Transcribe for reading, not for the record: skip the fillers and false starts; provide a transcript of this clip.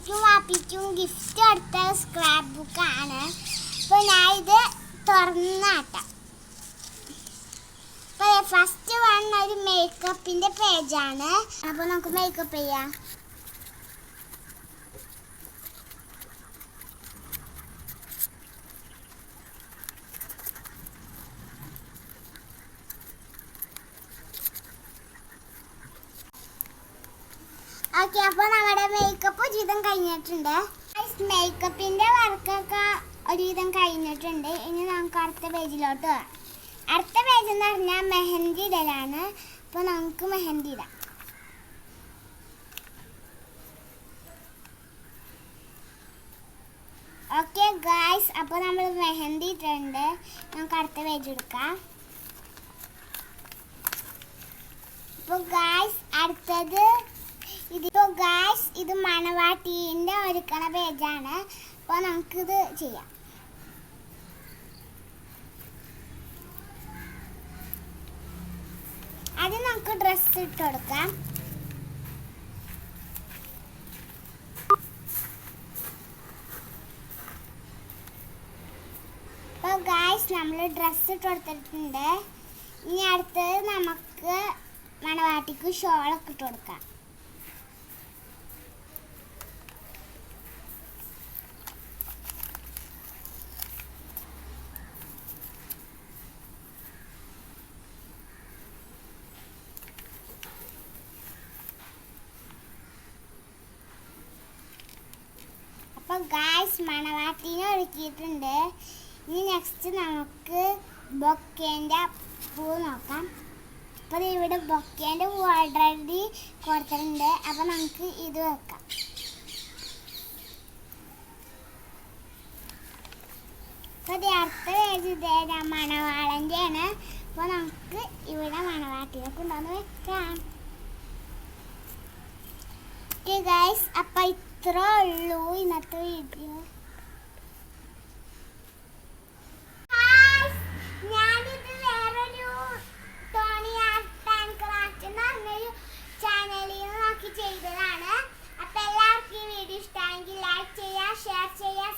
ഉമ്മിക്കും വാപ്പിക്കും gift കൊടുത്ത scrap ബുക്കാണ്. അപ്പോൾ ഞാൻ ഇത് തുറന്നാട്ടാം. അപ്പോൾ ഫസ്റ്റ് വൺ ഒരു മേക്കപ്പിൻ്റെ പേജാണ്. അപ്പോൾ നമുക്ക് മേക്കപ്പ് ചെയ്യാം. ഓക്കെ, അപ്പോൾ നമ്മുടെ മേക്കപ്പ് ഒരുവിധം കഴിഞ്ഞിട്ടുണ്ട്. മേക്കപ്പിൻ്റെ വർക്കൊക്കെ ഒരുവിധം കഴിഞ്ഞിട്ടുണ്ട്. ഇനി നമുക്ക് അടുത്ത പേജിലോട്ട് പോകാം. അടുത്ത പേജ് എന്ന് പറഞ്ഞാൽ മെഹന്തി ഇടലാണ്. അപ്പോൾ നമുക്ക് മെഹന്തി ഇടാം. ഓക്കെ ഗായ്സ്, അപ്പോൾ നമ്മൾ മെഹന്തി ഇട്ടിട്ടുണ്ട്. നമുക്ക് അടുത്ത പേജ് എടുക്കാം. അപ്പോൾ ഗായ്സ് അടുത്തത് ഇത് മണവാട്ടീൻ്റെ ഒരുക്കണ പേജാണ്. അപ്പോൾ നമുക്കിത് ചെയ്യാം. ആദ്യം നമുക്ക് ഡ്രസ്സ് ഇട്ട് കൊടുക്കാം. അപ്പോൾ ഗായ്സ് നമ്മൾ ഡ്രസ്സ് ഇട്ട് കൊടുത്തിട്ടുണ്ട്. ഇനി അടുത്തത് നമുക്ക് മണവാട്ടിക്ക് ഷോളൊക്കെ ഇട്ട് കൊടുക്കാം. അപ്പോൾ ഗായ്സ് മണവാട്ടീനെ ഒരുക്കിയിട്ടുണ്ട്. ഇനി നെക്സ്റ്റ് നമുക്ക് ബൊക്കേൻ്റെ പൂ നോക്കാം. അപ്പോൾ ഇവിടെ ബൊക്കേൻ്റെ പൂ ഓൾറെഡി കൊടുത്തിട്ടുണ്ട്. അപ്പോൾ നമുക്ക് ഇത് വെക്കാം. അപ്പോൾ ഇത് അടുത്ത പേജ് ഇതേ മണവാളൻ്റെയാണ്. അപ്പോൾ നമുക്ക് ഇവിടെ മണവാട്ടിനെ കൊണ്ടുവന്ന് വെക്കാം. ഓക്കെ ഗായ്സ്, അപ്പോൾ ഇത്രേ ഉള്ളൂ ഇന്നത്തെ വീഡിയോ. ഞാനിത് വേറൊരു ടോണി ആർട്ട് ആൻഡ് ക്രാഫ്റ്റ് എന്ന് പറഞ്ഞൊരു ചാനലിൽ നോക്കി ചെയ്തതാണ്. അപ്പോൾ എല്ലാവർക്കും ഈ വീഡിയോ ഇഷ്ടമായെങ്കിൽ ലൈക്ക് ചെയ്യുക, ഷെയർ ചെയ്യുക,